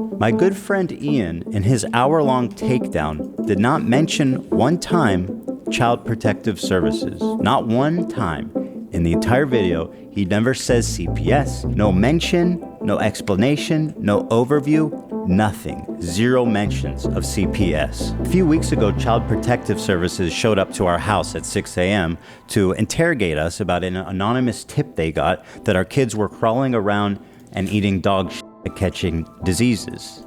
My good friend Ian, in his hour-long takedown, did not mention one time Child Protective Services. Not one time. In the entire video, he never says CPS. No mention, no explanation, no overview, nothing. Zero mentions of CPS. A few weeks ago, Child Protective Services showed up to our house at 6 a.m. to interrogate us about an anonymous tip they got that our kids were crawling around and eating dog shit, catching diseases.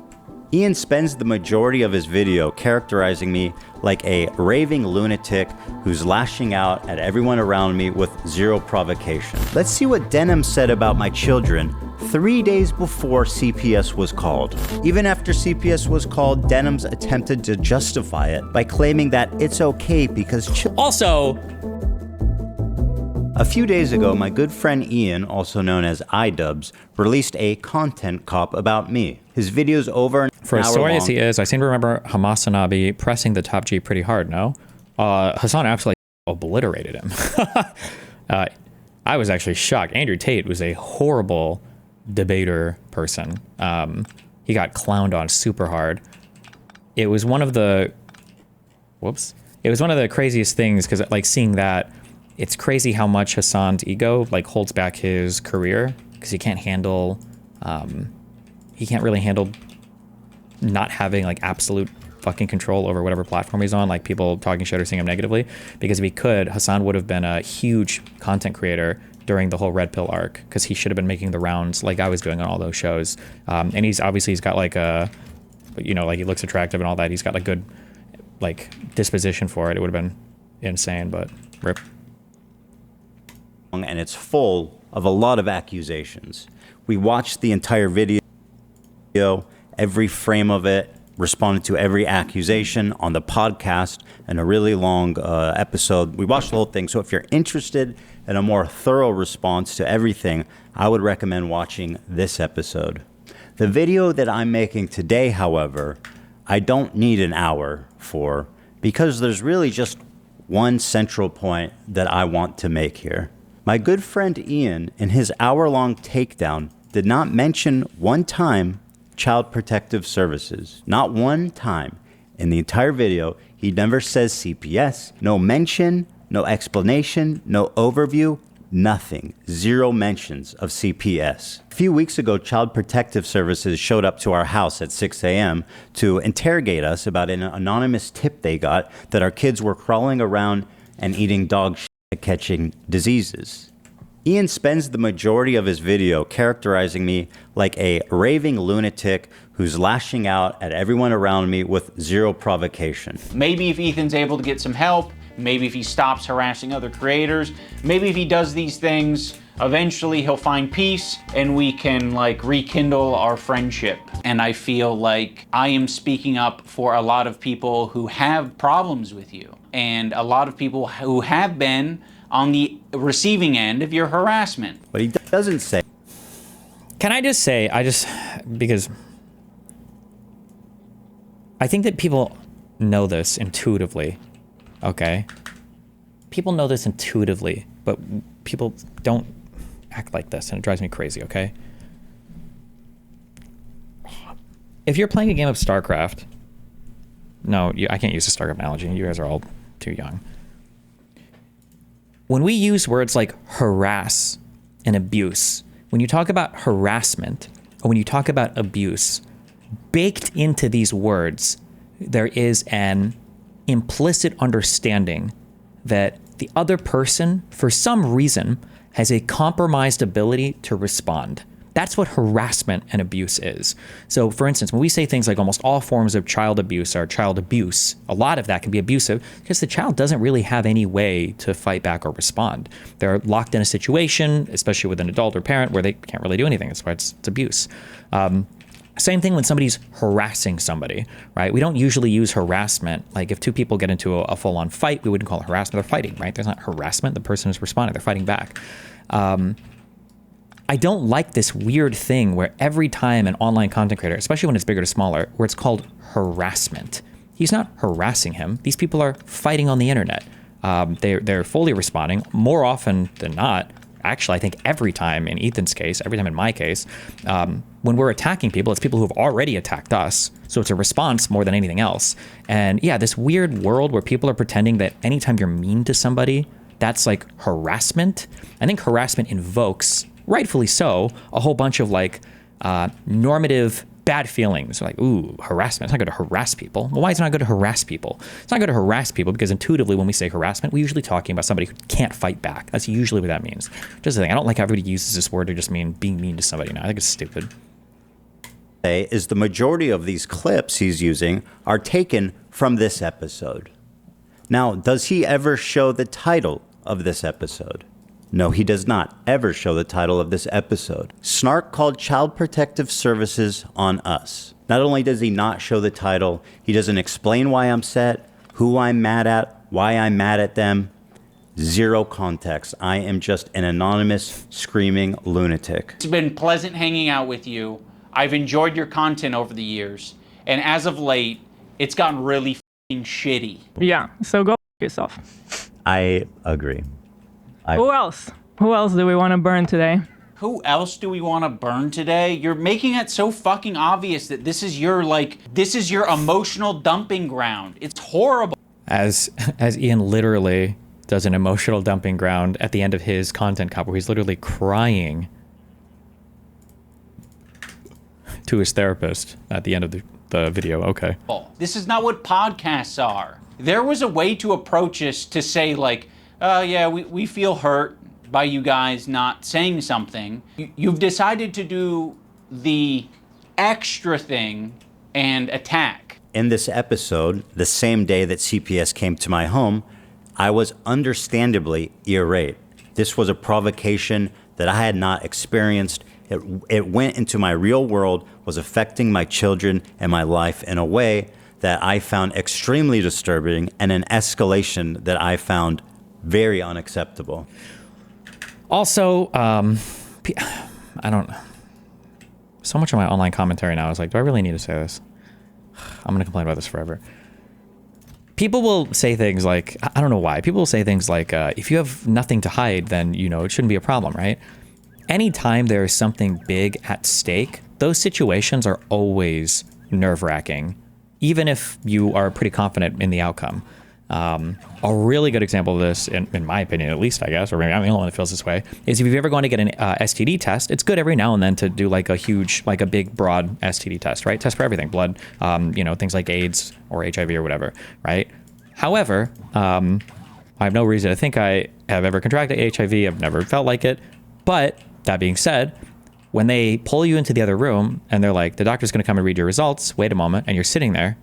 Ian spends the majority of his video characterizing me like a raving lunatic who's lashing out at everyone around me with zero provocation. Let's see what Denims said about my children 3 days before CPS was called. Even after CPS was called, Denims attempted to justify it by claiming that it's okay because also, a few days ago, my good friend Ian, also known as iDubbz, released a content cop about me. His video's over an for as hour sorry long. as he is, I seem to remember Hamasanabi pressing the top G pretty hard, no? Hassan absolutely obliterated him. I was actually shocked. Andrew Tate was a horrible debater person. He got clowned on super hard. It was one of the... Whoops. It was one of the craziest things, because like seeing that, it's crazy how much Hassan's ego like holds back his career, because he can't handle, he can't really handle not having like absolute fucking control over whatever platform he's on, like people talking shit or seeing him negatively. Because if he could, Hassan would have been a huge content creator during the whole Red Pill arc, because he should have been making the rounds like I was doing on all those shows. And he's got like a, you know, like he looks attractive and all that. He's got a good like disposition for it. It would have been insane, but rip. And it's full of a lot of accusations. We watched the entire video, every frame of it, responded to every accusation on the podcast, and a really long episode. We watched the whole thing, so if you're interested in a more thorough response to everything, I would recommend watching this episode. The video that I'm making today, however, I don't need an hour for, because there's really just one central point that I want to make here. My good friend Ian, in his hour-long takedown, did not mention one time Child Protective Services. Not one time. In the entire video, he never says CPS. No mention, no explanation, no overview, nothing. Zero mentions of CPS. A few weeks ago, Child Protective Services showed up to our house at 6 a.m. to interrogate us about an anonymous tip they got that our kids were crawling around and eating dog shit, catching diseases. Ian spends the majority of his video characterizing me like a raving lunatic who's lashing out at everyone around me with zero provocation. Maybe if Ethan's able to get some help, maybe if he stops harassing other creators, maybe if he does these things, eventually he'll find peace and we can like rekindle our friendship. And I feel like I am speaking up for a lot of people who have problems with you, and a lot of people who have been on the receiving end of your harassment. But he doesn't say. Can I just say, because I think that people know this intuitively, okay? People know this intuitively, but people don't act like this, and it drives me crazy, okay? If you're playing a game of StarCraft, I can't use a StarCraft analogy. You guys are all too young. When we use words like harass and abuse, when you talk about harassment or when you talk about abuse, baked into these words, there is an implicit understanding that the other person, for some reason, has a compromised ability to respond. That's what harassment and abuse is. So for instance, when we say things like almost all forms of child abuse are child abuse, a lot of that can be abusive because the child doesn't really have any way to fight back or respond. They're locked in a situation, especially with an adult or parent, where they can't really do anything. That's why it's abuse. Same thing when somebody's harassing somebody, right? We don't usually use harassment. Like if two people get into a full-on fight, we wouldn't call it harassment. They're fighting, right? There's not harassment. The person is responding. They're fighting back. I don't like this weird thing where every time an online content creator, especially when it's bigger to smaller, where it's called harassment. He's not harassing him. These people are fighting on the internet. They're fully responding. More often than not, actually, I think every time in Ethan's case, every time in my case, when we're attacking people, it's people who have already attacked us. So it's a response more than anything else. And yeah, this weird world where people are pretending that anytime you're mean to somebody, that's like harassment. I think harassment invokes, rightfully so, a whole bunch of like normative bad feelings. Like, ooh, harassment. It's not good to harass people. Well, why is it not good to harass people? It's not good to harass people because intuitively when we say harassment, we're usually talking about somebody who can't fight back. That's usually what that means. Just the thing. I don't like how everybody uses this word to just mean being mean to somebody now. I think it's stupid. Is the majority of these clips he's using are taken from this episode. Now, does he ever show the title of this episode? No, he does not ever show the title of this episode. Snark called Child Protective Services on us. Not only does he not show the title, he doesn't explain why I'm upset, who I'm mad at, why I'm mad at them. Zero context. I am just an anonymous, screaming lunatic. It's been pleasant hanging out with you. I've enjoyed your content over the years. And as of late, it's gotten really f***ing shitty. Yeah, so go f*** yourself. I agree. Who else? Who else do we want to burn today? Who else do we want to burn today? You're making it so fucking obvious that this is your emotional dumping ground. It's horrible. As Ian literally does an emotional dumping ground at the end of his content cop where he's literally crying to his therapist at the end of the video. Okay. This is not what podcasts are. There was a way to approach this to say like, yeah, we feel hurt by you guys not saying something. You've decided to do the extra thing and attack. In this episode, the same day that CPS came to my home, I was understandably irate. This was a provocation that I had not experienced. It went into my real world, was affecting my children and my life in a way that I found extremely disturbing and an escalation that I found very unacceptable. Also, I don't, so much of my online commentary now is like, do I really need to say this? I'm going to complain about this forever. People will say things like, I don't know why, people will say things like, if you have nothing to hide, then, you know, it shouldn't be a problem, right? Anytime there is something big at stake, those situations are always nerve-wracking, even if you are pretty confident in the outcome. A really good example of this, in my opinion, at least, I guess, or maybe I'm the only one that feels this way, is if you've ever gone to get an STD test, it's good every now and then to do like a huge, like a big, broad STD test, right? Test for everything, blood, you know, things like AIDS or HIV or whatever, right? However, I have no reason to think I have ever contracted HIV. I've never felt like it. But that being said, when they pull you into the other room and they're like, the doctor's going to come and read your results, wait a moment, and you're sitting there,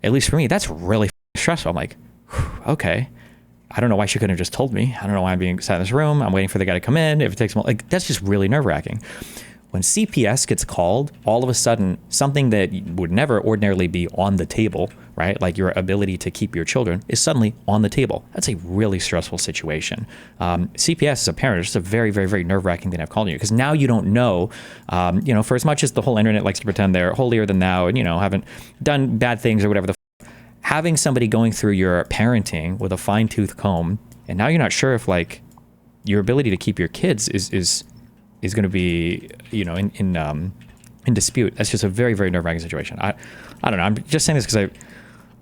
at least for me, that's really stressful. I'm like, okay, I don't know why she couldn't have just told me. I don't know why I'm being sat in this room. I'm waiting for the guy to come in. If it takes, like, that's just really nerve-wracking. When CPS gets called, all of a sudden, something that would never ordinarily be on the table, right? Like your ability to keep your children is suddenly on the table. That's a really stressful situation. CPS as a parent is just a very, very, very nerve-wracking thing I've called you, because now you don't know, you know, for as much as the whole internet likes to pretend they're holier than thou and, you know, haven't done bad things or whatever the having somebody going through your parenting with a fine-tooth comb, and now you're not sure if like your ability to keep your kids is going to be, you know, in dispute. That's just a very, very nerve-wracking situation. I don't know. I'm just saying this because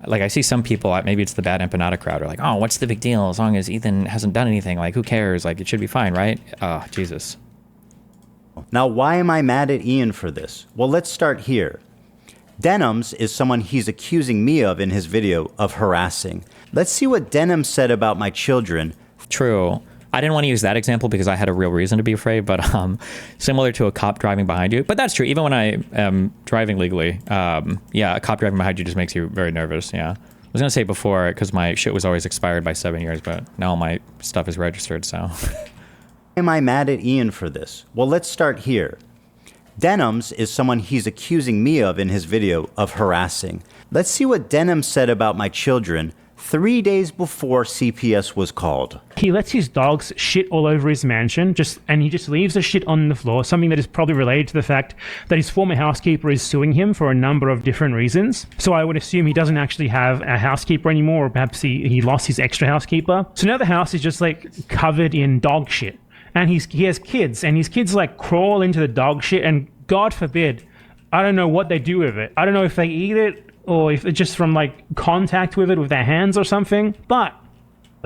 I see some people, maybe it's the bad empanada crowd, are like, oh, what's the big deal? As long as Ethan hasn't done anything, like, who cares? Like, it should be fine, right? Oh, Jesus. Now, why am I mad at Ian for this? Well, let's start here. Denims is someone he's accusing me of in his video of harassing. Let's see what Denims said about my children. True. I didn't want to use that example because I had a real reason to be afraid, but similar to a cop driving behind you. But that's true. Even when I am driving legally, yeah, a cop driving behind you just makes you very nervous. Yeah. I was going to say before, because my shit was always expired by 7 years, but now all my stuff is registered, so. Why am I mad at Ian for this? Well, let's start here. Denims is someone he's accusing me of in his video of harassing. Let's see what Denims said about my children 3 days before CPS was called. He lets his dogs shit all over his mansion, and he just leaves the shit on the floor, something that is probably related to the fact that his former housekeeper is suing him for a number of different reasons. So I would assume he doesn't actually have a housekeeper anymore, or perhaps he lost his extra housekeeper. So now the house is just like covered in dog shit. and he has kids, and his kids like crawl into the dog shit, and God forbid, I don't know what they do with it. I don't know if they eat it or if it's just from like contact with it with their hands or something, but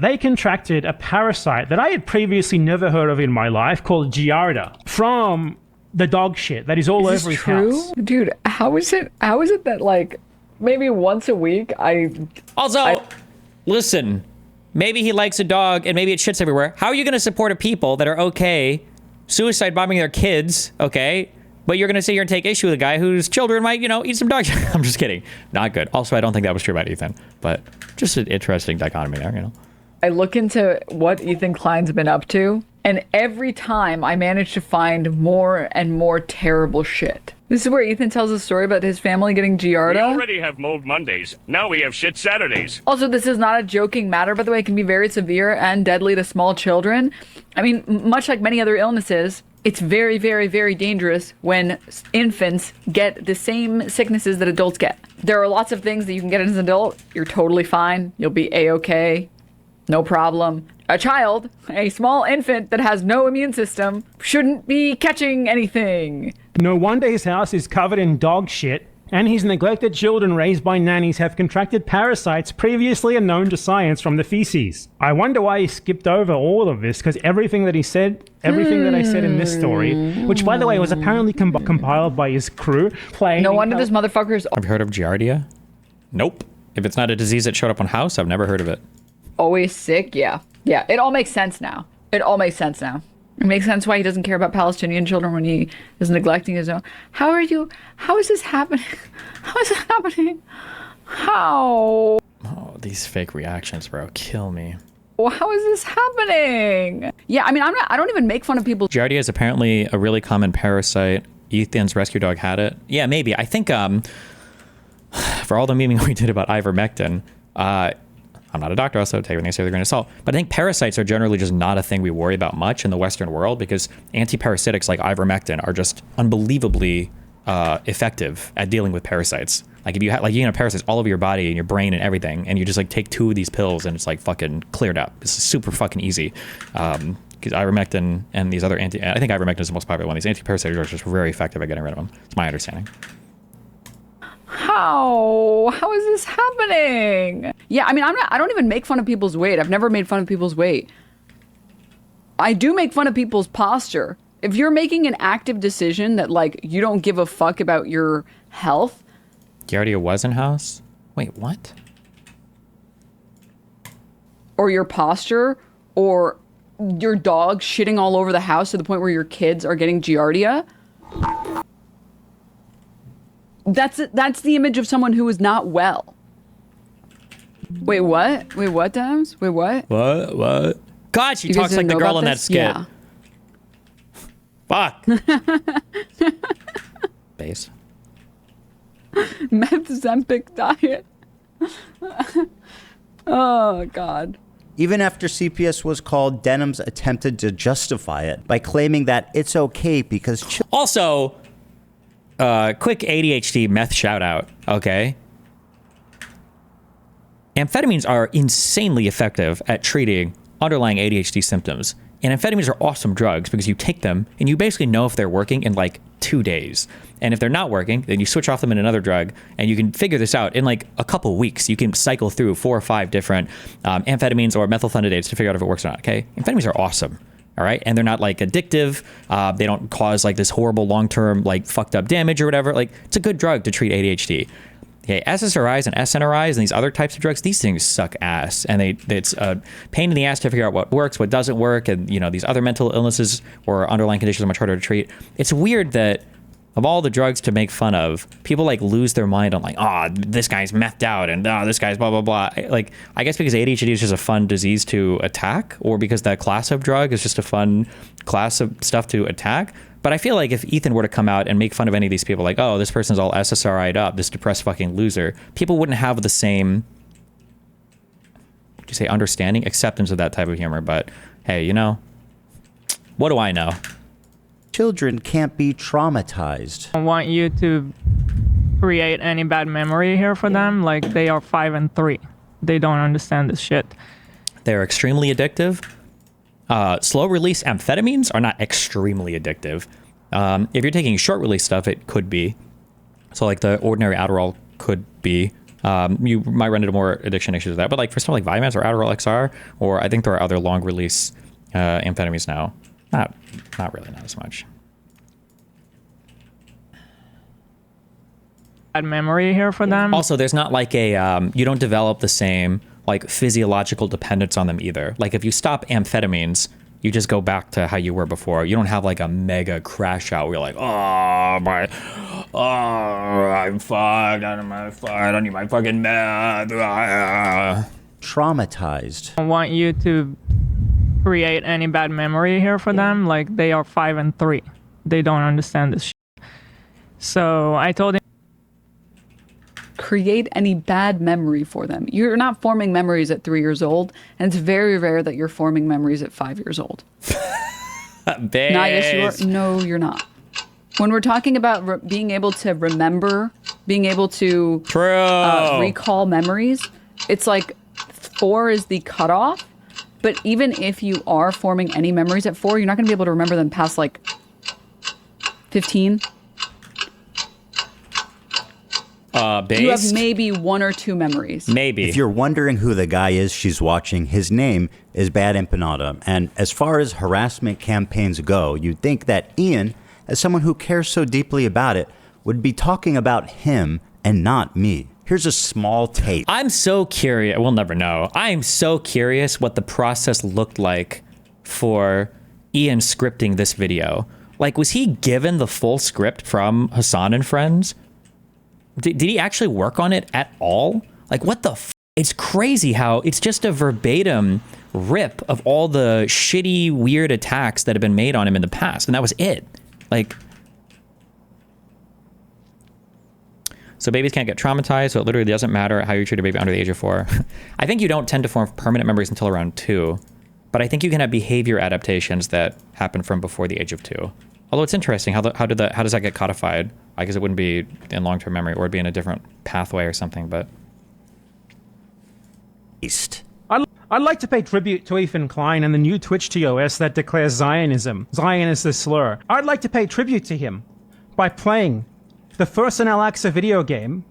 they contracted a parasite that I had previously never heard of in my life called Giardia from the dog shit that is all over his house. Dude, how is it that like maybe once a week listen, maybe he likes a dog and maybe it shits everywhere. How are you going to support a people that are okay suicide bombing their kids, okay? But you're going to sit here and take issue with a guy whose children might, eat some dog shit. I'm just kidding. Not good. Also, I don't think that was true about Ethan, but just an interesting dichotomy there, I look into what Ethan Klein's been up to, and every time I manage to find more and more terrible shit. This is where Ethan tells a story about his family getting Giardia. We already have Mold Mondays. Now we have Shit Saturdays. Also, this is not a joking matter, by the way. It can be very severe and deadly to small children. I mean, much like many other illnesses, it's very, very, very dangerous when infants get the same sicknesses that adults get. There are lots of things that you can get as an adult. You're totally fine. You'll be A-okay. No problem. A child, a small infant that has no immune system, shouldn't be catching anything. No wonder his house is covered in dog shit, and his neglected children raised by nannies have contracted parasites previously unknown to science from the feces. I wonder why he skipped over all of this, because everything that I said in this story, which by the way was apparently compiled by his crew, No wonder this motherfucker's Have you heard of Giardia? Nope. If it's not a disease that showed up on house, I've never heard of it. always sick. Yeah. It all makes sense now. It makes sense why he doesn't care about Palestinian children when he is neglecting his own. How is this happening? How? Oh, these fake reactions, bro. Kill me. Well, how is this happening? Yeah, I mean, I don't even make fun of people. Giardia is apparently a really common parasite. Ethan's rescue dog had it. Yeah, maybe. I think, for all the memeing we did about ivermectin, I'm not a doctor, also take everything I say with a grain of salt, but I think parasites are generally just not a thing we worry about much in the Western world because antiparasitics like ivermectin are just unbelievably effective at dealing with parasites. Like if you have parasites all over your body and your brain and everything, and you just like take 2 of these pills and it's like fucking cleared up. It's super fucking easy. Because ivermectin and these other I think ivermectin is the most popular one. These antiparasitic drugs are just very effective at getting rid of them. It's my understanding. How is this happening? Yeah, I mean, I don't even make fun of people's weight. I've never made fun of people's weight. I do make fun of people's posture. If you're making an active decision that like you don't give a fuck about your health. Giardia was in house? Wait, what? Or your posture, or your dog shitting all over the house to the point where your kids are getting Giardia. That's the image of someone who is not well. Wait, what? Denims? Wait, what? What? God, she talks like the girl in that skit. Yeah. Fuck. Base. Methzempic diet. Oh, God. Even after CPS was called, Denims attempted to justify it by claiming that it's okay because... Also... quick ADHD meth shout out, okay? Amphetamines are insanely effective at treating underlying ADHD symptoms. And amphetamines are awesome drugs because you take them and you basically know if they're working in like 2 days. And if they're not working, then you switch off them in another drug and you can figure this out in like a couple weeks. You can cycle through 4 or 5 different amphetamines or methylphenidates to figure out if it works or not, okay? Amphetamines are awesome. All right. And they're not like addictive. They don't cause like this horrible long-term like fucked up damage or whatever. Like it's a good drug to treat ADHD. Okay. SSRIs and SNRIs and these other types of drugs, these things suck ass. And it's a pain in the ass to figure out what works, what doesn't work. And, these other mental illnesses or underlying conditions are much harder to treat. It's weird that of all the drugs to make fun of, people like lose their mind on like, this guy's methed out and this guy's blah, blah, blah. Like, I guess because ADHD is just a fun disease to attack, or because that class of drug is just a fun class of stuff to attack. But I feel like if Ethan were to come out and make fun of any of these people, like, this person's all SSRI'd up, this depressed fucking loser, people wouldn't have the same, understanding, acceptance of that type of humor. But hey, what do I know? Children can't be traumatized. I want you to create any bad memory here for them. Like, they are 5 and 3. They don't understand this shit. They're extremely addictive. Slow release amphetamines are not extremely addictive. If you're taking short release stuff, it could be. So like the ordinary Adderall could be. You might run into more addiction issues with that. But like for something like Vyvanse or Adderall XR, or I think there are other long release amphetamines now. Not really, not as much. Bad memory here for them. Also, there's not like a, you don't develop the same like physiological dependence on them either. Like if you stop amphetamines, you just go back to how you were before. You don't have like a mega crash out where you're like, I'm fucked, I don't need my fucking meth. Traumatized. I don't want you to create any bad memory here for them. Like they are 5 and 3. They don't understand this shit. So I told him, create any bad memory for them. You're not forming memories at 3 years old, and it's very rare that you're forming memories at 5 years old. Not yes, you are. No, you're not. When we're talking about being able to remember, being able to recall memories, it's like 4 is the cutoff. But even if you are forming any memories at 4, you're not going to be able to remember them past like 15. You have maybe 1 or 2 memories. Maybe. If you're wondering who the guy is she's watching, his name is Bad Empanada. And as far as harassment campaigns go, you'd think that Ian, as someone who cares so deeply about it, would be talking about him and not me. Here's a small tape. I'm so curious. We'll never know. I am so curious what the process looked like for Ian scripting this video. Like, was he given the full script from Hassan and Friends? Did he actually work on it at all? Like, what the f? It's crazy how it's just a verbatim rip of all the shitty, weird attacks that have been made on him in the past. And that was it. Like, so babies can't get traumatized, so it literally doesn't matter how you treat a baby under the age of 4. I think you don't tend to form permanent memories until around 2. But I think you can have behavior adaptations that happen from before the age of 2. Although it's interesting, how does that get codified? I guess it wouldn't be in long-term memory, or it'd be in a different pathway or something, but... I'd like to pay tribute to Ethan Klein and the new Twitch TOS that declares Zionism. Zion is the slur. I'd like to pay tribute to him by playing the first in Al-Aqsa video game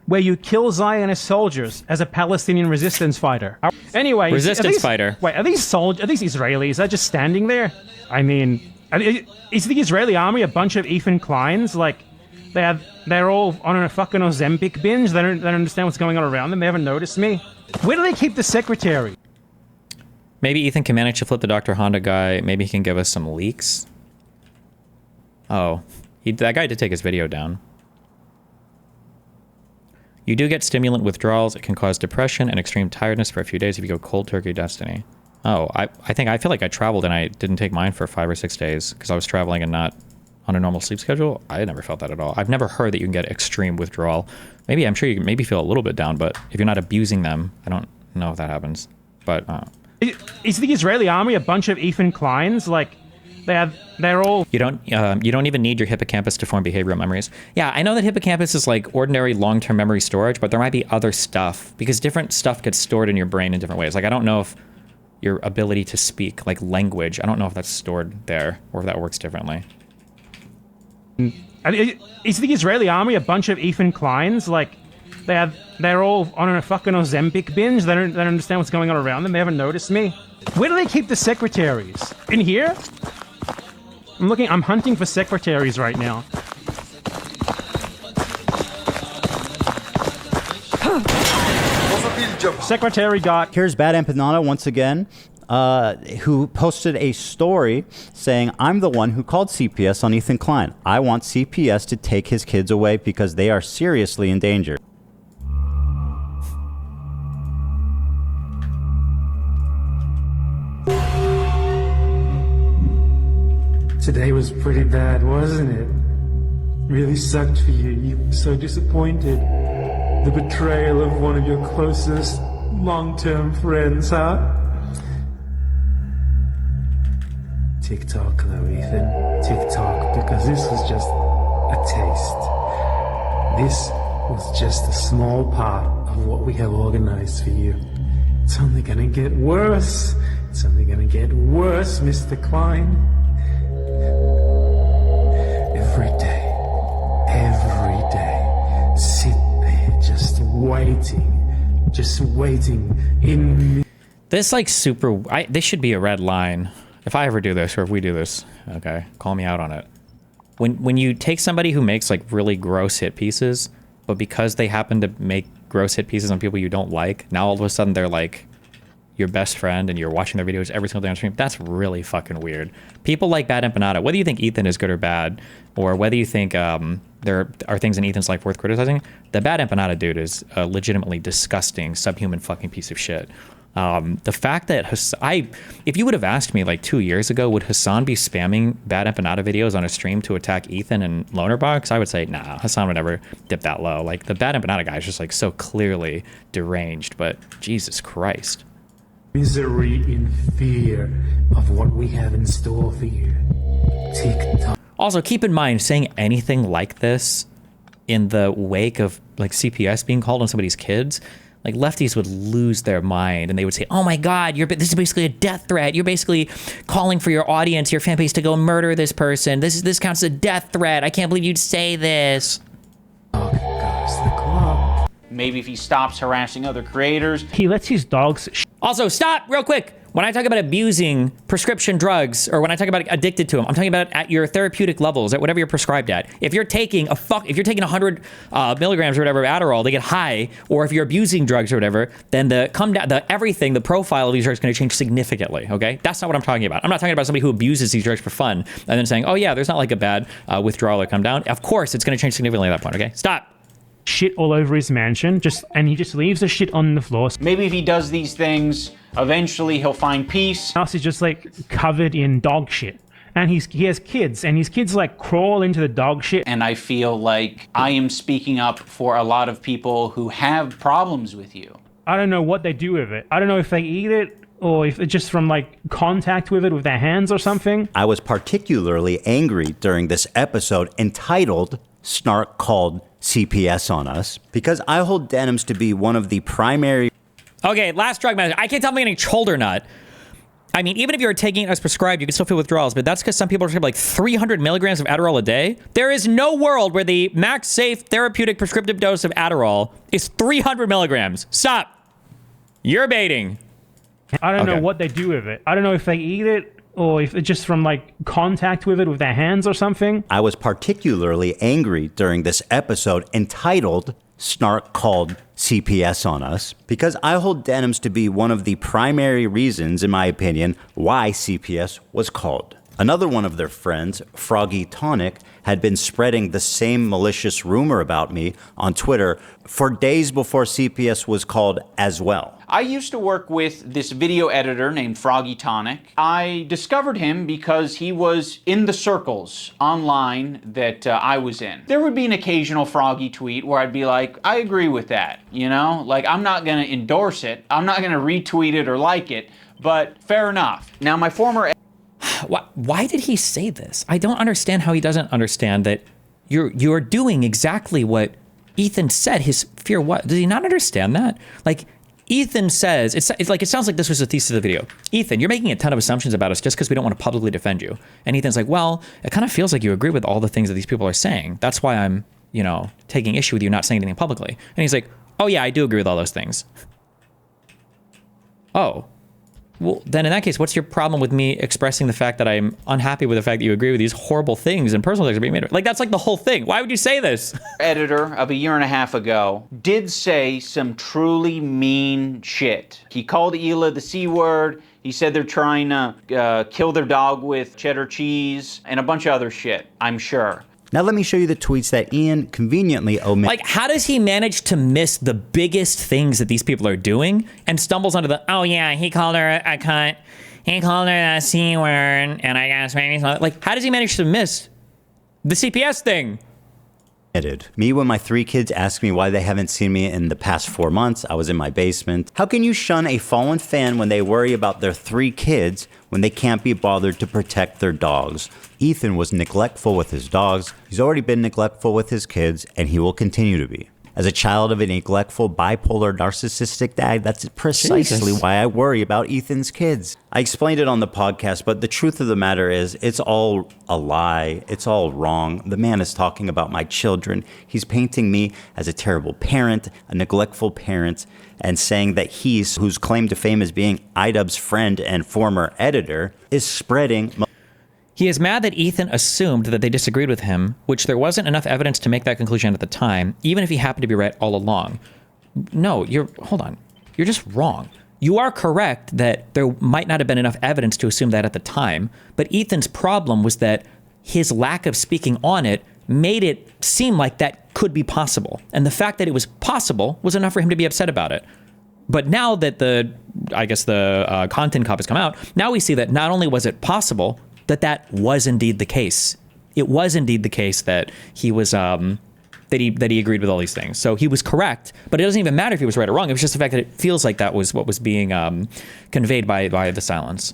where you kill Zionist soldiers as a Palestinian resistance fighter. Anyway... Resistance fighter. Wait, are these Israelis? Are just standing there? I mean... Is the Israeli army a bunch of Ethan Kleins? Like, they're all on a fucking Ozempic binge? They don't understand what's going on around them? They haven't noticed me? Where do they keep the secretary? Maybe Ethan can manage to flip the Dr. Honda guy. Maybe he can give us some leaks. Oh, that guy did take his video down. You do get stimulant withdrawals. It can cause depression and extreme tiredness for a few days if you go cold turkey destiny. Oh, I feel like I traveled and I didn't take mine for 5 or 6 days because I was traveling and not on a normal sleep schedule. I never felt that at all. I've never heard that you can get extreme withdrawal. I'm sure you can maybe feel a little bit down, but if you're not abusing them, I don't know if that happens. But is the Israeli army a bunch of Ethan Kleins? Like, they're all... You don't even need your hippocampus to form behavioral memories. Yeah, I know that hippocampus is like ordinary long-term memory storage, but there might be other stuff because different stuff gets stored in your brain in different ways. Like, I don't know if your ability to speak, like language, I don't know if that's stored there or if that works differently. Is the Israeli army a bunch of Ethan Kleins? Like, they're all on a fucking Ozempic binge? They don't understand what's going on around them? They haven't noticed me? Where do they keep the secretaries? In here? I'm hunting for secretaries right now. Secretary got... Here's Bad Empanada once again, who posted a story saying, I'm the one who called CPS on Ethan Klein. I want CPS to take his kids away because they are seriously endangered. Today was pretty bad, wasn't it? Really sucked for you. You were so disappointed. The betrayal of one of your closest long-term friends, huh? Tick-tock, though, Ethan. Tick-tock, because this was just a taste. This was just a small part of what we have organized for you. It's only gonna get worse It's only gonna get worse, Mr. Klein. Every day, sit there just waiting in. This like super. This should be a red line. If I ever do this, or if we do this, okay, call me out on it. When you take somebody who makes like really gross hit pieces, but because they happen to make gross hit pieces on people you don't like, now all of a sudden they're like your best friend and you're watching their videos every single day on stream. That's really fucking weird. People like Bad Empanada, whether you think Ethan is good or bad, or whether you think there are things in Ethan's life worth criticizing, the Bad Empanada dude is a legitimately disgusting, subhuman fucking piece of shit. The fact that if you would have asked me like 2 years ago, would Hassan be spamming Bad Empanada videos on a stream to attack Ethan and Lonerbox? I would say, nah, Hassan would never dip that low. Like the Bad Empanada guy is just like so clearly deranged, but Jesus Christ. Misery in fear of what we have in store for you. Tick-tock. Also, keep in mind, saying anything like this in the wake of like CPS being called on somebody's kids, like lefties would lose their mind and they would say, oh my God, this is basically a death threat. You're basically calling for your audience, your fan base to go murder this person. This counts as a death threat. I can't believe you'd say this. Goes the clock. Maybe if he stops harassing other creators. He lets his dogs. Also, stop real quick. When I talk about abusing prescription drugs, or when I talk about addicted to them, I'm talking about at your therapeutic levels, at whatever you're prescribed at. If you're taking 100 milligrams or whatever of Adderall to get high, or if you're abusing drugs or whatever, then the profile of these drugs is going to change significantly. Okay, that's not what I'm talking about. I'm not talking about somebody who abuses these drugs for fun and then saying, oh yeah, there's not like a bad withdrawal or come down. Of course, it's going to change significantly at that point. Okay, stop. Shit all over his mansion, and he just leaves the shit on the floor. Maybe if he does these things, eventually he'll find peace. House is just like covered in dog shit, and he has kids, and his kids like crawl into the dog shit. And I feel like I am speaking up for a lot of people who have problems with you. I don't know what they do with it. I don't know if they eat it, or if it's just from like contact with it with their hands or something. I was particularly angry during this episode entitled Snark Called CPS on Us, because I hold Denims to be one of the primary... Okay, last drug manager. I can't tell if I'm getting shoulder nut. I mean, even if you're taking it as prescribed, you can still feel withdrawals, but that's because some people are taking like 300 milligrams of Adderall a day. There is no world where the max safe therapeutic prescriptive dose of Adderall is 300 milligrams. Stop. You're baiting. I don't know what they do with it. I don't know if they eat it, or if it's just from like contact with it with their hands or something. I was particularly angry during this episode entitled Snark Called CPS on Us, because I hold Denims to be one of the primary reasons, in my opinion, why CPS was called. Another one of their friends, Froggy Tonic, had been spreading the same malicious rumor about me on Twitter for days before CPS was called as well. I used to work with this video editor named Froggy Tonic. I discovered him because he was in the circles online that I was in. There would be an occasional Froggy tweet where I'd be like, I agree with that, you know? Like, I'm not gonna endorse it, I'm not gonna retweet it or like it, but fair enough. Now, my former... Why did he say this? I don't understand how he doesn't understand that you're doing exactly what Ethan said. His fear, what? Does he not understand that? Like, Ethan says, it sounds like this was the thesis of the video. Ethan, you're making a ton of assumptions about us just because we don't want to publicly defend you. And Ethan's like, well, it kind of feels like you agree with all the things that these people are saying. That's why I'm, taking issue with you not saying anything publicly. And he's like, oh yeah, I do agree with all those things. Oh. Well, then in that case, what's your problem with me expressing the fact that I'm unhappy with the fact that you agree with these horrible things and personal things are being made? Like, that's like the whole thing. Why would you say this? Editor of a year and a half ago did say some truly mean shit. He called Hila the C word. He said they're trying to kill their dog with cheddar cheese and a bunch of other shit, I'm sure. Now let me show you the tweets that Ian conveniently omitted. Like, how does he manage to miss the biggest things that these people are doing and stumbles onto the, oh yeah, he called her a cunt, he called her a C word, and I guess maybe something. Like, how does he manage to miss the CPS thing? Me when my 3 kids ask me why they haven't seen me in the past 4 months. I was in my basement. How can you shun a fallen fan when they worry about their 3 kids when they can't be bothered to protect their dogs? Ethan was neglectful with his dogs. He's already been neglectful with his kids, and he will continue to be. As a child of a neglectful, bipolar, narcissistic dad, that's precisely why I worry about Ethan's kids. I explained it on the podcast, but the truth of the matter is it's all a lie. It's all wrong. The man is talking about my children. He's painting me as a terrible parent, a neglectful parent, and saying that he's, whose claim to fame as being iDubbz' friend and former editor, is spreading. He is mad that Ethan assumed that they disagreed with him, which there wasn't enough evidence to make that conclusion at the time, even if he happened to be right all along. No, hold on. You're just wrong. You are correct that there might not have been enough evidence to assume that at the time, but Ethan's problem was that his lack of speaking on it made it seem like that could be possible. And the fact that it was possible was enough for him to be upset about it. But now that the content cop has come out, now we see that not only was it possible, that was indeed the case. It was indeed the case that he was that he agreed with all these things. So he was correct, but it doesn't even matter if he was right or wrong. It was just the fact that it feels like that was what was being conveyed by the silence.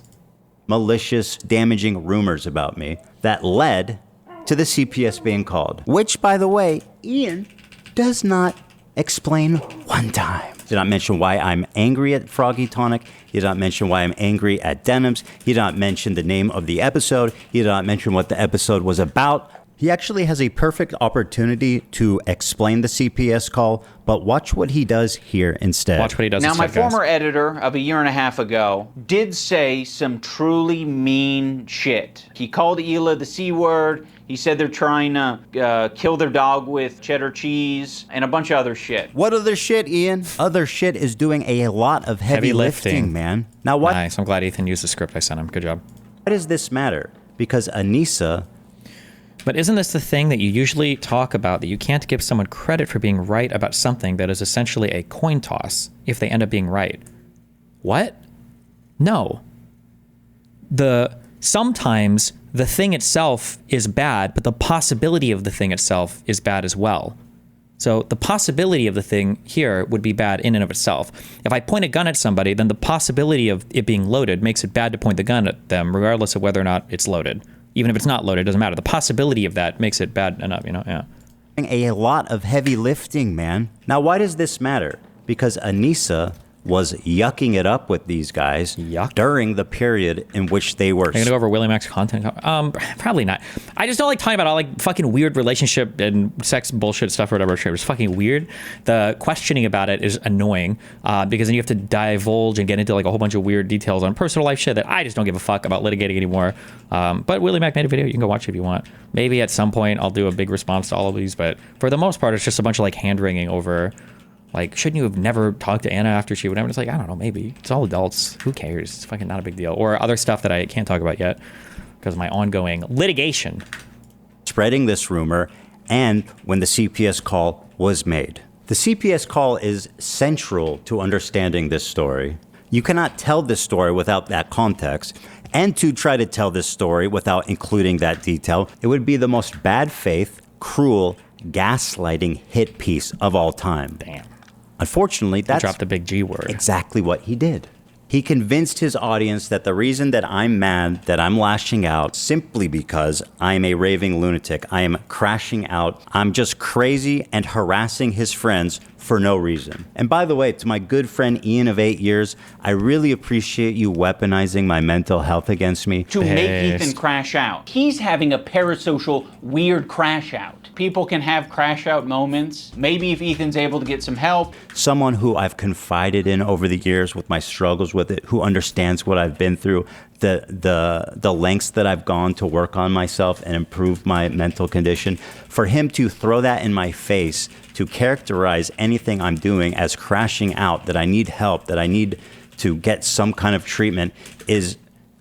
Malicious, damaging rumors about me that led to the CPS being called, which, by the way, Ian does not explain one time. He did not mention why I'm angry at Froggy Tonic. He did not mention why I'm angry at Denims. He did not mention the name of the episode. He did not mention what the episode was about. He actually has a perfect opportunity to explain the CPS call, but watch what he does here instead. Watch what he does now, instead, my former editor of a year and a half ago did say some truly mean shit. He called Hila the C word. He said they're trying to kill their dog with cheddar cheese and a bunch of other shit. What other shit, Ian? Other shit is doing a lot of heavy lifting, man. Now, what? Nice. I'm glad Ethan used the script I sent him. Good job. Why does this matter? Because Anissa... But isn't this the thing that you usually talk about, that you can't give someone credit for being right about something that is essentially a coin toss if they end up being right? What? No. Sometimes the thing itself is bad, but the possibility of the thing itself is bad as well. So the possibility of the thing here would be bad in and of itself. If I point a gun at somebody, then the possibility of it being loaded makes it bad to point the gun at them, regardless of whether or not it's loaded. Even if it's not loaded, it doesn't matter. The possibility of that makes it bad enough, yeah. A lot of heavy lifting, man. Now, why does this matter? Because Anissa was yucking it up with these guys during the period in which they were... Are you going to go over Willie Mack's content? Probably not. I just don't like talking about all like fucking weird relationship and sex bullshit stuff or whatever. It's fucking weird. The questioning about it is annoying because then you have to divulge and get into like a whole bunch of weird details on personal life shit that I just don't give a fuck about litigating anymore. But Willie Mack made a video. You can go watch it if you want. Maybe at some point I'll do a big response to all of these, but for the most part, it's just a bunch of like hand-wringing over... Like, shouldn't you have never talked to Anna after she would never? It's like, I don't know, maybe. It's all adults. Who cares? It's fucking not a big deal. Or other stuff that I can't talk about yet because of my ongoing litigation. Spreading this rumor and when the CPS call was made. The CPS call is central to understanding this story. You cannot tell this story without that context. And to try to tell this story without including that detail, it would be the most bad faith, cruel, gaslighting hit piece of all time. Damn. Unfortunately, that's dropped the big G word. Exactly what he did. He convinced his audience that the reason that I'm mad, that I'm lashing out, simply because I'm a raving lunatic. I am crashing out. I'm just crazy and harassing his friends for no reason. And by the way, to my good friend Ian of 8 years, I really appreciate you weaponizing my mental health against me. To make Ethan crash out. He's having a parasocial weird crash out. People can have crash out moments. Maybe if Ethan's able to get some help. Someone who I've confided in over the years with my struggles with it, who understands what I've been through, the lengths that I've gone to work on myself and improve my mental condition. For him to throw that in my face, to characterize anything I'm doing as crashing out, that I need help, that I need to get some kind of treatment, is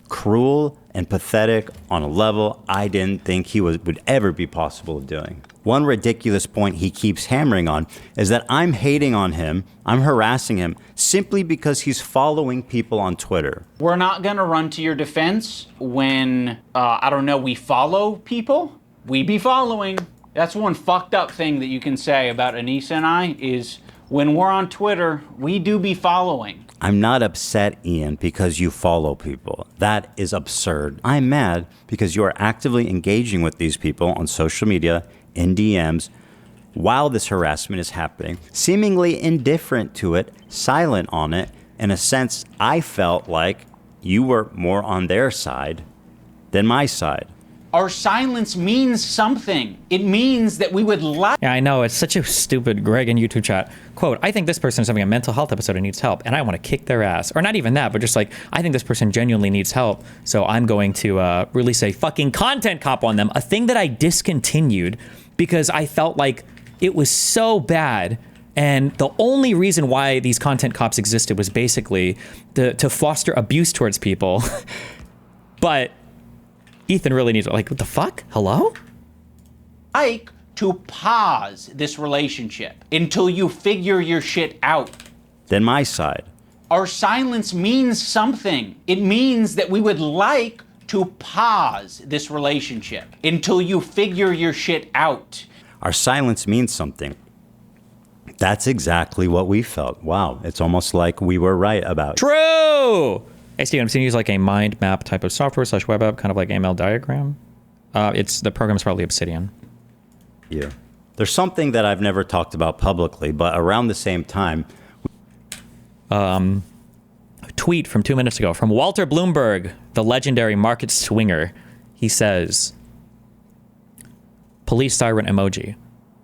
cruel and pathetic on a level I didn't think he would ever be possible of doing. One ridiculous point he keeps hammering on is that I'm hating on him, I'm harassing him, simply because he's following people on Twitter. We're not gonna run to your defense when, we follow people. We be following. That's one fucked up thing that you can say about Anissa and I is when we're on Twitter, we do be following. I'm not upset, Ian, because you follow people. That is absurd. I'm mad because you are actively engaging with these people on social media, in DMs, while this harassment is happening, seemingly indifferent to it, silent on it. In a sense, I felt like you were more on their side than my side. Our silence means something. It means that we would like. Yeah, I know. It's such a stupid Greg in YouTube chat. Quote, I think this person is having a mental health episode and needs help, and I want to kick their ass. Or not even that, but just like, I think this person genuinely needs help, so I'm going to release a fucking content cop on them, a thing that I discontinued because I felt like it was so bad. And the only reason why these content cops existed was basically to foster abuse towards people. But Ethan really needs, like, what the fuck? Hello? Like to pause this relationship until you figure your shit out. Than my side. Our silence means something. It means that we would like to pause this relationship until you figure your shit out. Our silence means something. That's exactly what we felt. Wow, it's almost like we were right about it. True! Hey, Steve, I'm seeing use like a mind map type of software / web app, kind of like ML diagram. The program's probably Obsidian. Yeah. There's something that I've never talked about publicly, but around the same time. A tweet from 2 minutes ago from Walter Bloomberg, the legendary market swinger. He says, police siren emoji.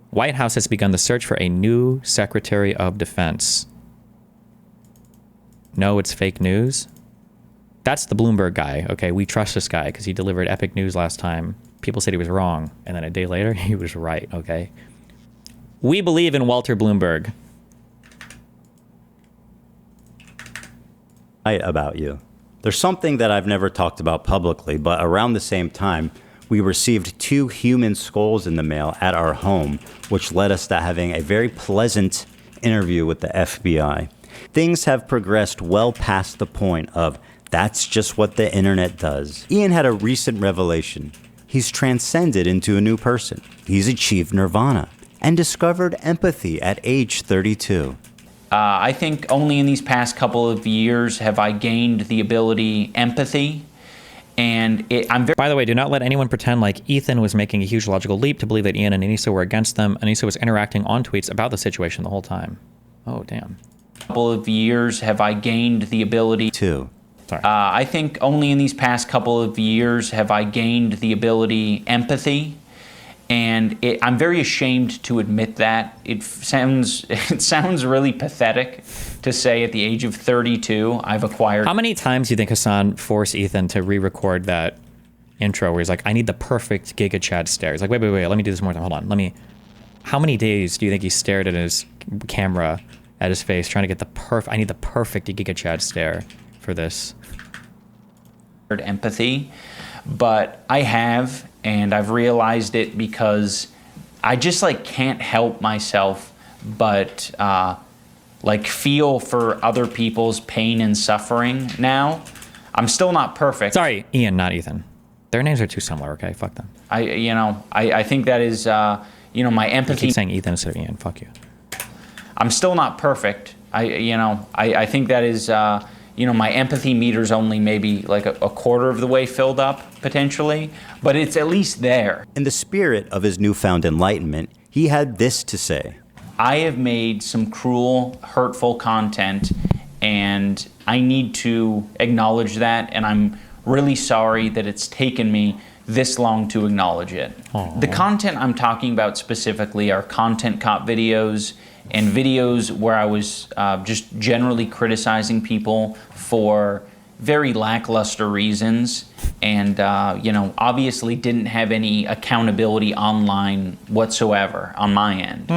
White House has begun the search for a new Secretary of Defense. No, it's fake news. That's the Bloomberg guy. Okay, we trust this guy because he delivered epic news last time. People said he was wrong, and then a day later, he was right, okay? We believe in Walter Bloomberg. Right about you. There's something that I've never talked about publicly, but around the same time, we received 2 human skulls in the mail at our home, which led us to having a very pleasant interview with the FBI. Things have progressed well past the point of that's just what the internet does. Ian had a recent revelation. He's transcended into a new person. He's achieved nirvana and discovered empathy at age 32. I think only in these past couple of years have I gained the ability empathy. And I'm very... By the way, do not let anyone pretend like Ethan was making a huge logical leap to believe that Ian and Anissa were against them. Anissa was interacting on tweets about the situation the whole time. Oh, damn. Couple of years have I gained the ability to... Sorry. I think only in these past couple of years have I gained the ability empathy. And I'm very ashamed to admit that. It sounds really pathetic to say at the age of 32, I've acquired... How many times do you think Hassan forced Ethan to re-record that intro where he's like, I need the perfect Giga Chad stare. He's like, wait, let me do this more time. Hold on, How many days do you think he stared at his camera, at his face, trying to get I need the perfect Giga Chad stare for this? Empathy, but I have, and I've realized it because I just like can't help myself but like feel for other people's pain and suffering now. I'm still not perfect. Sorry, Ian, not Ethan. Their names are too similar, okay? Fuck them. I think that is, my empathy. You keep saying Ethan instead of Ian. Fuck you. I'm still not perfect. I think that is, my empathy meter's only maybe like a quarter of the way filled up, potentially, but it's at least there. In the spirit of his newfound enlightenment, he had this to say. I have made some cruel, hurtful content, and I need to acknowledge that, and I'm really sorry that it's taken me this long to acknowledge it. Aww. The content I'm talking about specifically are content cop videos and videos where I was just generally criticizing people for very lackluster reasons and, obviously didn't have any accountability online whatsoever on my end.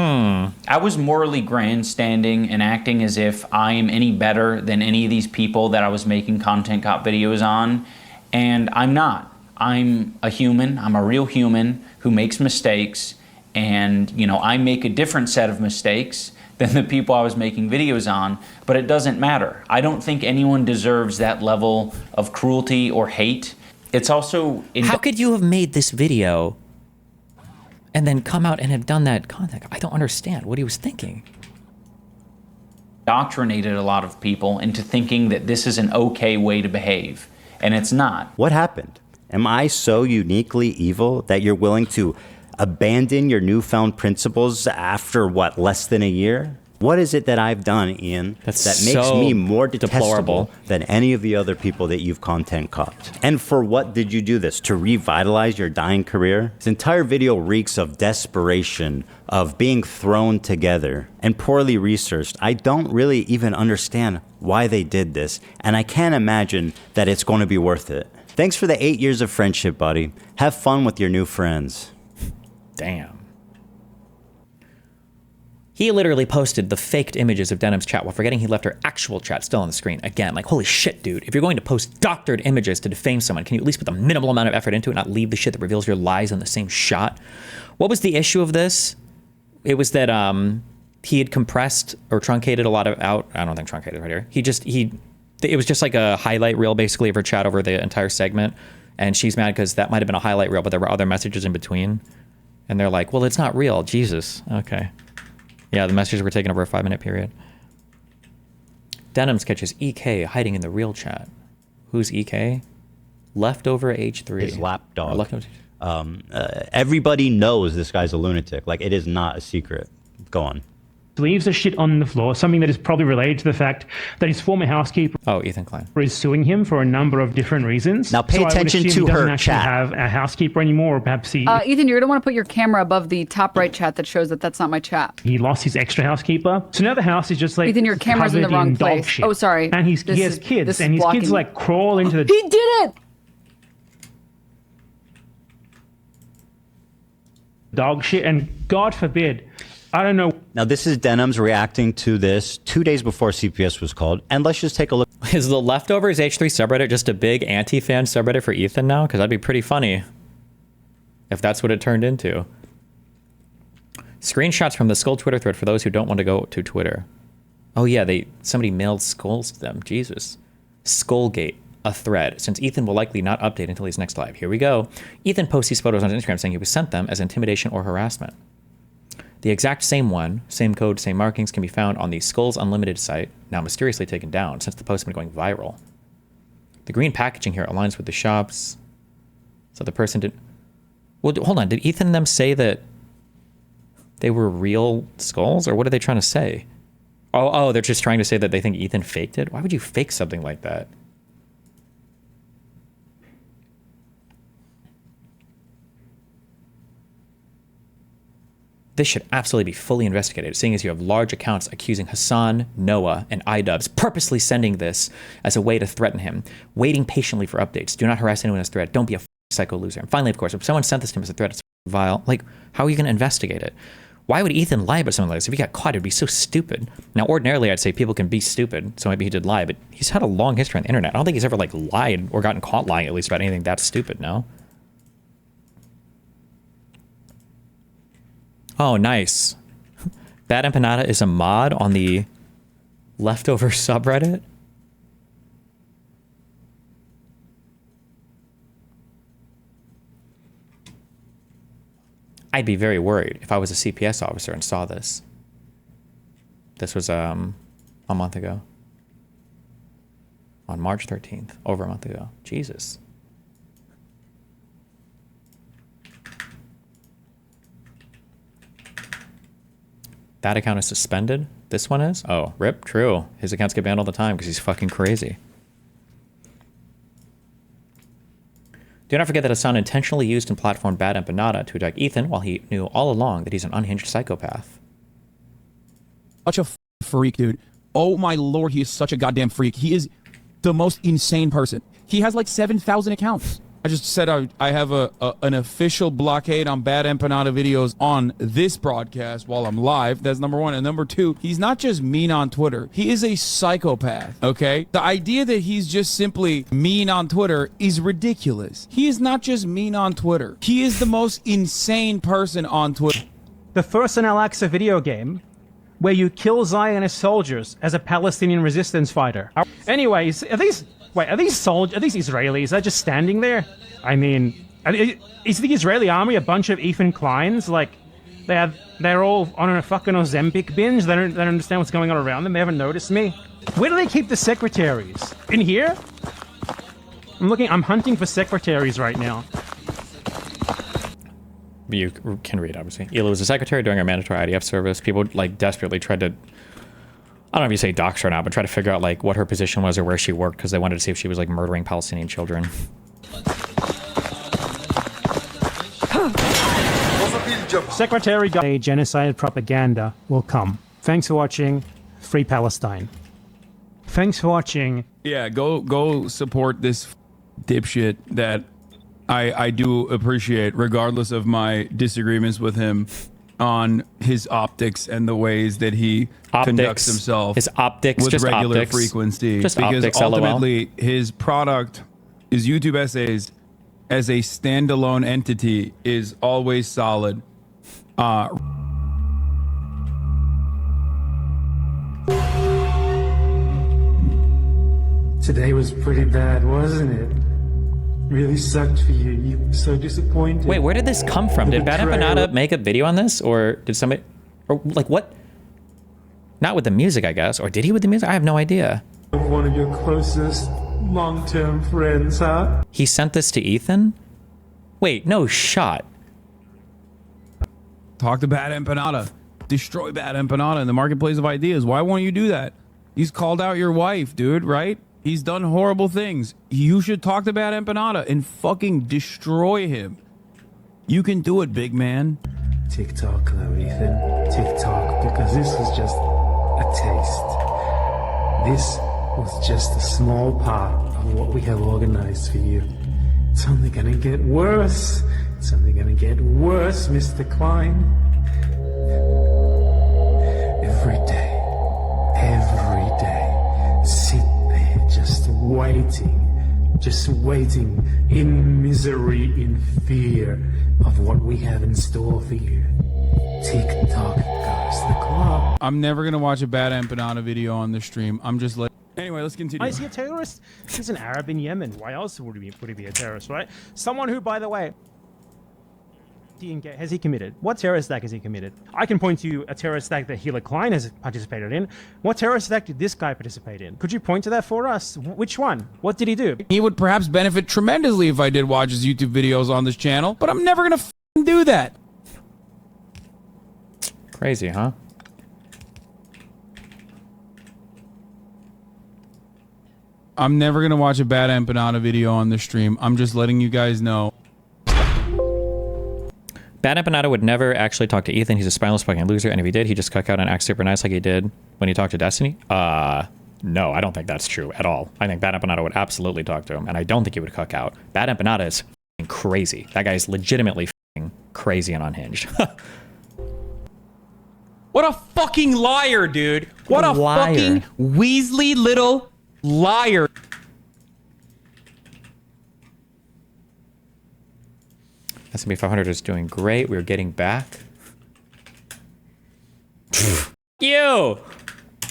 I was morally grandstanding and acting as if I am any better than any of these people that I was making content cop videos on, and I'm not. I'm a human, I'm a real human who makes mistakes, and I make a different set of mistakes than the people I was making videos on, but it doesn't matter. I don't think anyone deserves that level of cruelty or hate. It's also... How could you have made this video and then come out and have done that content? I don't understand what he was thinking. Indoctrinated a lot of people into thinking that this is an okay way to behave, and it's not. What happened? Am I so uniquely evil that you're willing to Abandon your newfound principles after what, less than a year? What is it that I've done, Ian, that makes so me more detestable deplorable than any of the other people that you've content copped? And for what did you do this? To revitalize your dying career? This entire video reeks of desperation, of being thrown together, and poorly researched. I don't really even understand why they did this, and I can't imagine that it's going to be worth it. Thanks for the 8 years of friendship, buddy. Have fun with your new friends. Damn. He literally posted the faked images of Denims' chat while forgetting he left her actual chat still on the screen. Again, like, holy shit, dude. If you're going to post doctored images to defame someone, can you at least put the minimal amount of effort into it and not leave the shit that reveals your lies in the same shot? What was the issue of this? It was that he had compressed or truncated a lot of out. I don't think truncated right here. It was just like a highlight reel basically of her chat over the entire segment. And she's mad because that might have been a highlight reel, but there were other messages in between. And they're like, well, it's not real. Jesus. Okay. Yeah, the messages were taken over a 5-minute period. Denims catches EK hiding in the real chat. Who's EK? Leftover H3. His lapdog. Everybody knows this guy's a lunatic. Like, it is not a secret. Go on. Leaves the shit on the floor, something that is probably related to the fact that his former housekeeper Ethan Klein is suing him for a number of different reasons. Now pay attention to he doesn't her actually chat. have a housekeeper anymore, or perhaps he Ethan, you're gonna want to put your camera above the top right chat that shows that that's not my chat. he lost his extra housekeeper. So now the house is just like Ethan, your camera's in the covered wrong dog place. shit. Oh, sorry. And he This has is- kids, this and is his kids blocking- like crawl into the He did it. dog shit, and God forbid, I don't know. Now, this is Denims reacting to this 2 days before CPS was called. And let's just take a look. Is the Leftovers H3 subreddit just a big anti-fan subreddit for Ethan now? Because that'd be pretty funny if that's what it turned into. Screenshots from the Skull Twitter thread for those who don't want to go to Twitter. Oh yeah, somebody mailed skulls to them. Jesus. Skullgate, a thread, since Ethan will likely not update until he's next live. Here we go. Ethan posts these photos on his Instagram saying he was sent them as intimidation or harassment. The exact same one, same code, same markings can be found on the Skulls Unlimited site, now mysteriously taken down since the post has been going viral. The green packaging here aligns with the shops. So the person did... Well, hold on. Did Ethan and them say that they were real skulls? Or what are they trying to say? Oh, they're just trying to say that they think Ethan faked it? Why would you fake something like that? This should absolutely be fully investigated, seeing as you have large accounts accusing Hassan, Noah, and iDubbz purposely sending this as a way to threaten him, waiting patiently for updates. Do not harass anyone as a threat. Don't be a psycho loser. And finally, of course, if someone sent this to him as a threat, it's vile. Like, how are you going to investigate it? Why would Ethan lie about something like this? If he got caught, it'd be so stupid. Now, ordinarily, I'd say people can be stupid, so maybe he did lie, but he's had a long history on the internet. I don't think he's ever, like, lied or gotten caught lying, at least, about anything that stupid, no? Oh, nice. Bad Empanada is a mod on the Leftover subreddit? I'd be very worried if I was a CPS officer and saw this. This was a month ago. On March 13th, over a month ago. Jesus. That account is suspended? This one is? Oh, rip, true. His accounts get banned all the time because he's fucking crazy. Do not forget that Hassan intentionally used and platformed Bad Empanada to attack Ethan while he knew all along that he's an unhinged psychopath. Such a freak, dude. Oh my lord, he is such a goddamn freak. He is the most insane person. He has like 7,000 accounts. I just said I have an official blockade on Bad Empanada videos on this broadcast while I'm live. That's number one. And number two, he's not just mean on Twitter. He is a psychopath, okay? The idea that he's just simply mean on Twitter is ridiculous. He is not just mean on Twitter. He is the most insane person on Twitter. The first in Al-Aqsa video game where you kill Zionist soldiers as a Palestinian resistance fighter. Anyways, are these Israelis? They're just standing there? I mean, is the Israeli army a bunch of Ethan Kleins? Like, they're all on a fucking Ozempic binge? They don't understand what's going on around them? They haven't noticed me? Where do they keep the secretaries? In here? I'm hunting for secretaries right now. you can read, obviously. Hila was a secretary during our mandatory IDF service. People like desperately tried to, I don't know if you say dox her or not, but try to figure out like what her position was or where she worked because they wanted to see if she was like murdering Palestinian children. Secretary a genocide propaganda will come. Thanks for watching. Free Palestine. Thanks for watching. Yeah, go support this dipshit that I do appreciate, regardless of my disagreements with him on his optics and the ways that he conducts himself. His optics, with just regular optics. frequency. Just because optics, ultimately, his product, his YouTube essays, as a standalone entity, is always solid. Today was pretty bad, wasn't it? Really sucked for you. You were so disappointed. Wait, where did this come from? The Did Bad betrayal. Empanada make a video on this, or did somebody, or like what? Not with the music, I guess, or did he with the music? I have no idea. One of your closest long-term friends, huh? He sent this to Ethan? Wait, no shot. Talk to Bad Empanada. Destroy Bad Empanada in the marketplace of ideas. Why won't you do that? He's called out your wife, dude, right? He's done horrible things. You should talk to Bad Empanada and fucking destroy him. You can do it, big man. TikTok, though, Ethan. TikTok, because this was just a taste. This was just a small part of what we have organized for you. It's only gonna get worse. It's only gonna get worse, Mr. Klein. Every day, sit there just waiting in misery, in fear of what we have in store for you. Tick-tock goes the clock. I'm never gonna watch a Bad Empanada video on the stream. I'm just like... Anyway, let's continue. Why is he a terrorist? He's an Arab in Yemen. Why else would he be a terrorist, right? Someone who, by the way, has he committed? What terrorist act has he committed? I can point to a terrorist act that Hila Klein has participated in. What terrorist act did this guy participate in? Could you point to that for us? Which one? What did he do? He would perhaps benefit tremendously if I did watch his YouTube videos on this channel, but I'm never gonna f***ing do that. Crazy, huh? I'm never gonna watch a Bad Empanada video on the stream. I'm just letting you guys know. Bad Empanada would never actually talk to Ethan. He's a spineless fucking loser, and if he did, he'd just cuck out and act super nice like he did when he talked to Destiny. No, I don't think that's true at all. I think Bad Empanada would absolutely talk to him, and I don't think he would cuck out. Bad Empanada is f***ing crazy. That guy's legitimately f***ing crazy and unhinged. What a fucking liar, dude. What a Liar. fucking Weasley little liar. S&P 500 is doing great. We're getting back. You!